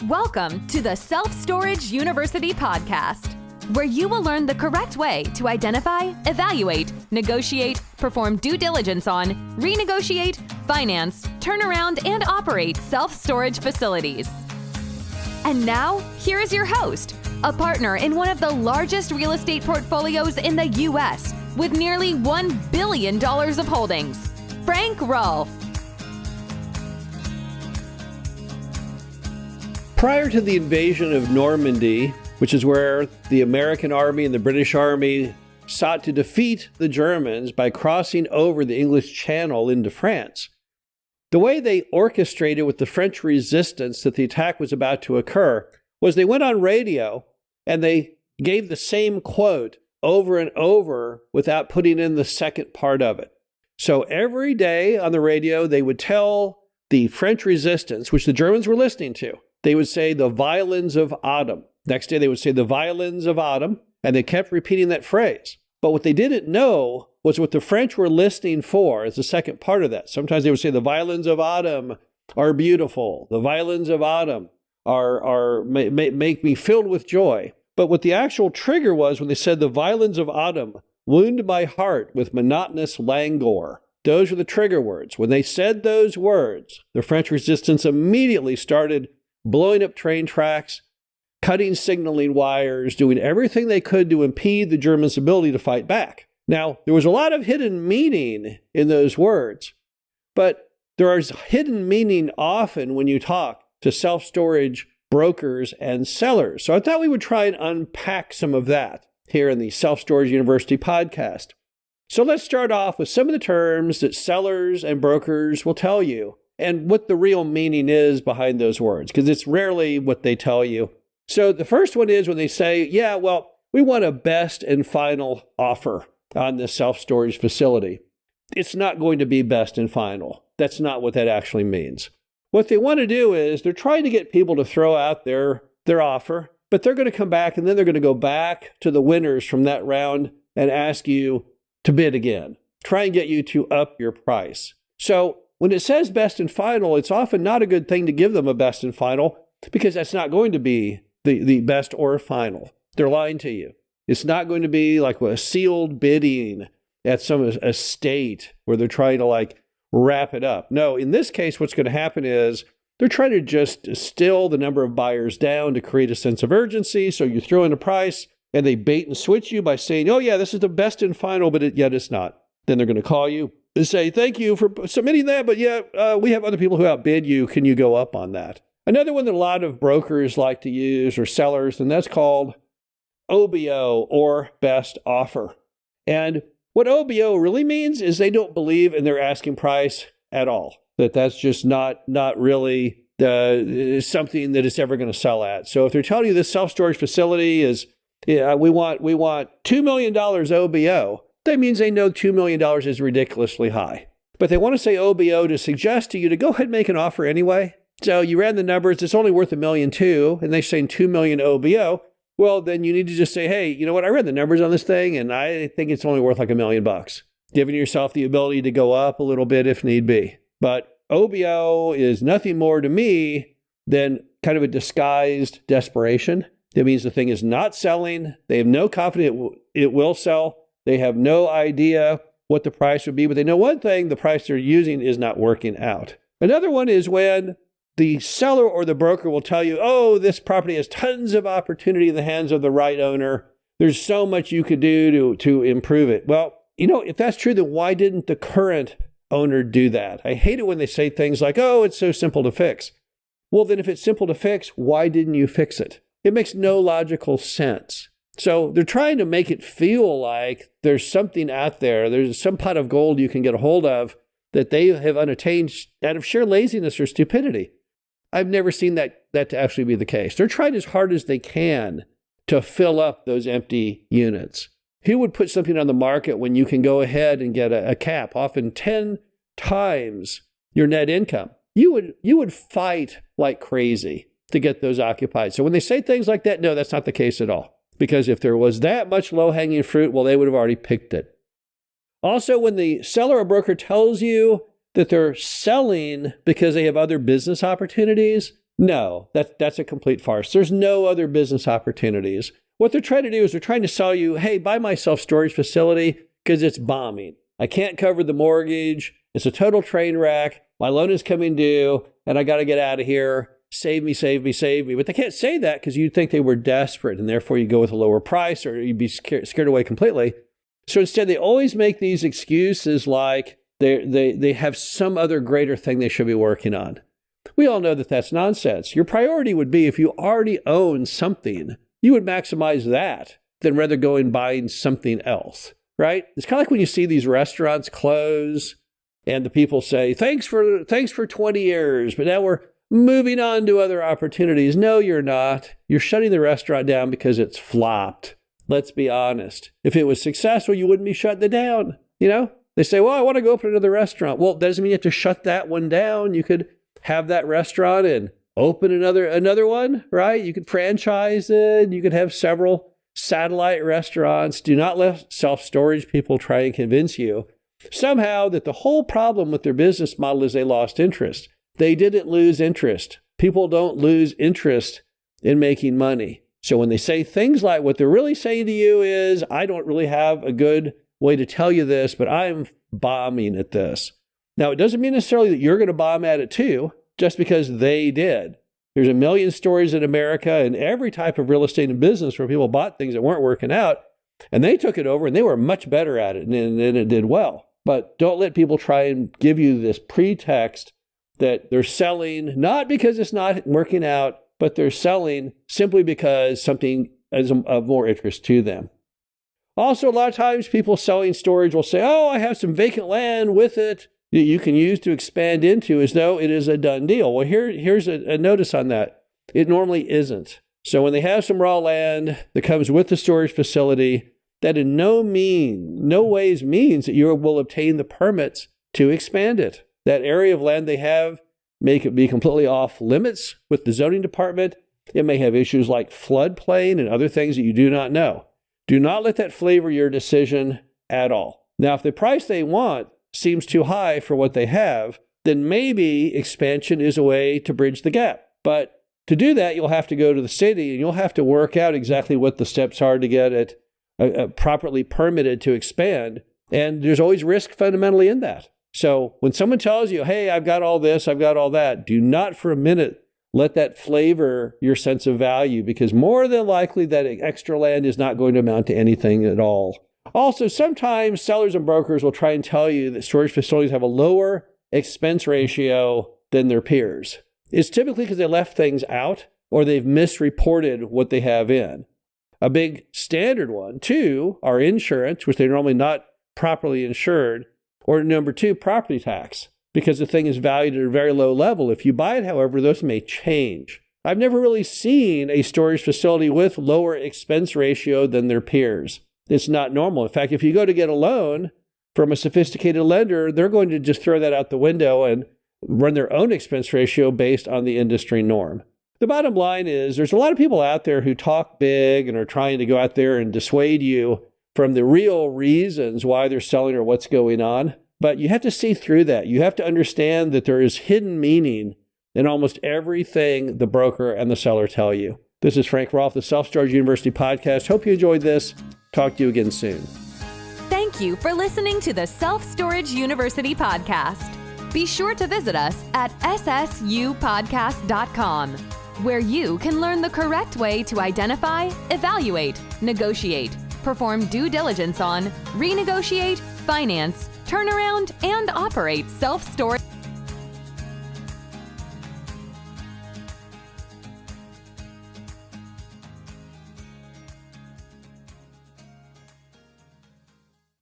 Welcome to the Self-Storage University podcast, where you will learn the correct way to identify, evaluate, negotiate, perform due diligence on, renegotiate, finance, turn around, and operate self-storage facilities. And now, here is your host, a partner in one of the largest real estate portfolios in the U.S. with nearly $1 billion of holdings, Frank Rolfe. Prior to the invasion of Normandy, which is where the American Army and the British Army sought to defeat the Germans by crossing over the English Channel into France, the way they orchestrated with the French resistance that the attack was about to occur was they went on radio and they gave the same quote over and over without putting in the second part of it. So every day on the radio, they would tell the French resistance, which the Germans were listening to, they would say the violins of autumn. Next day, they would say the violins of autumn, and they kept repeating that phrase. But what they didn't know was what the French were listening for as the second part of that. Sometimes they would say the violins of autumn are beautiful. The violins of autumn make me filled with joy. But what the actual trigger was when they said the violins of autumn wound my heart with monotonous languor. Those were the trigger words. When they said those words, the French resistance immediately started blowing up train tracks, cutting signaling wires, doing everything they could to impede the Germans' ability to fight back. Now, there was a lot of hidden meaning in those words, but there is hidden meaning often when you talk to self-storage brokers and sellers. So I thought we would try and unpack some of that here in the Self-Storage University podcast. So let's start off with some of the terms that sellers and brokers will tell you and what the real meaning is behind those words, because it's rarely what they tell you. So the first one is when they say, yeah, well, we want a best and final offer on this self-storage facility. It's not going to be best and final. That's not what that actually means. What they want to do is they're trying to get people to throw out their offer, but they're going to come back and then they're going to go back to the winners from that round and ask you to bid again. Try and get you to up your price. So when it says best and final, it's often not a good thing to give them a best and final because that's not going to be the best or final. They're lying to you. It's not going to be like a sealed bidding at some estate where they're trying to wrap it up. No, in this case, what's going to happen is they're trying to just distill the number of buyers down to create a sense of urgency. So you throw in a price and they bait and switch you by saying, oh yeah, this is the best and final, but yet it's not. Then they're going to call you and say, thank you for submitting that, but yeah, we have other people who outbid you. Can you go up on that? Another one that a lot of brokers like to use or sellers, and that's called OBO or best offer. And what OBO really means is they don't believe in their asking price at all. That's just not really something that it's ever going to sell at. So if they're telling you this self-storage facility is, we want $2 million OBO, that means they know $2 million is ridiculously high. But they want to say OBO to suggest to you to go ahead and make an offer anyway. So you ran the numbers, it's only worth $1.2 million, and they're saying $2 million OBO. Well, then you need to just say, hey, you know what? I ran the numbers on this thing, and I think it's only worth $1 million, giving yourself the ability to go up a little bit if need be. But OBO is nothing more to me than kind of a disguised desperation. That means the thing is not selling. They have no confidence it will sell. They have no idea what the price would be, but they know one thing, the price they're using is not working out. Another one is when the seller or the broker will tell you, oh, this property has tons of opportunity in the hands of the right owner. There's so much you could do to improve it. Well, if that's true, then why didn't the current owner do that? I hate it when they say things like, oh, it's so simple to fix. Well, then if it's simple to fix, why didn't you fix it? It makes no logical sense. So they're trying to make it feel like there's something out there. There's some pot of gold you can get a hold of that they have unattained out of sheer laziness or stupidity. I've never seen that to actually be the case. They're trying as hard as they can to fill up those empty units. Who would put something on the market when you can go ahead and get a cap, often 10 times your net income? You would fight like crazy to get those occupied. So when they say things like that, no, that's not the case at all. Because if there was that much low-hanging fruit, well, they would have already picked it. Also, when the seller or broker tells you that they're selling because they have other business opportunities, No, that's a complete farce. There's no other business opportunities. What they're trying to do is they're trying to sell you, hey, buy my self-storage facility because it's bombing. I can't cover the mortgage. It's a total train wreck. My loan is coming due, and I got to get out of here. Save me, save me, save me. But they can't say that because you'd think they were desperate, and therefore you go with a lower price or you'd be scared away completely. So instead, they always make these excuses like they have some other greater thing they should be working on. We all know that that's nonsense. Your priority would be if you already own something, you would maximize that than rather go and buying something else, right? It's kind of like when you see these restaurants close and the people say, thanks for 20 years, but now we're moving on to other opportunities. No, you're not. You're shutting the restaurant down because it's flopped. Let's be honest. If it was successful, you wouldn't be shutting it down. You know, they say, well, I want to go open another restaurant. Well, that doesn't mean you have to shut that one down. You could have that restaurant and open another one, right? You could franchise it. You could have several satellite restaurants. Do not let self-storage people try and convince you somehow that the whole problem with their business model is they lost interest. They didn't lose interest. People don't lose interest in making money. So when they say things like what they're really saying to you is, I don't really have a good way to tell you this, but I'm bombing at this. Now, it doesn't mean necessarily that you're going to bomb at it too, just because they did. There's a million stories in America and every type of real estate and business where people bought things that weren't working out and they took it over and they were much better at it and it did well. But don't let people try and give you this pretext that they're selling, not because it's not working out, but they're selling simply because something is of more interest to them. Also, a lot of times people selling storage will say, oh, I have some vacant land with it that you can use to expand into as though it is a done deal. Well, here's a notice on that. It normally isn't. So when they have some raw land that comes with the storage facility, that in no ways means that you will obtain the permits to expand it. That area of land they have may be completely off limits with the zoning department. It may have issues like floodplain and other things that you do not know. Do not let that flavor your decision at all. Now, if the price they want seems too high for what they have, then maybe expansion is a way to bridge the gap. But to do that, you'll have to go to the city and you'll have to work out exactly what the steps are to get it properly permitted to expand. And there's always risk fundamentally in that. So when someone tells you, hey, I've got all this, I've got all that, do not for a minute let that flavor your sense of value, because more than likely that extra land is not going to amount to anything at all. Also, sometimes sellers and brokers will try and tell you that storage facilities have a lower expense ratio than their peers. It's typically because they left things out or they've misreported what they have in. A big standard one, too, are insurance, which they're normally not properly insured, or number two, property tax, because the thing is valued at a very low level. If you buy it, however, those may change. I've never really seen a storage facility with lower expense ratio than their peers. It's not normal. In fact, if you go to get a loan from a sophisticated lender, they're going to just throw that out the window and run their own expense ratio based on the industry norm. The bottom line is there's a lot of people out there who talk big and are trying to go out there and dissuade you from the real reasons why they're selling or what's going on. But you have to see through that. You have to understand that there is hidden meaning in almost everything the broker and the seller tell you. This is Frank Rolfe, the Self-Storage University podcast. Hope you enjoyed this. Talk to you again soon. Thank you for listening to the Self-Storage University podcast. Be sure to visit us at ssupodcast.com, where you can learn the correct way to identify, evaluate, negotiate, perform due diligence on, renegotiate, finance, turnaround, and operate self-storage.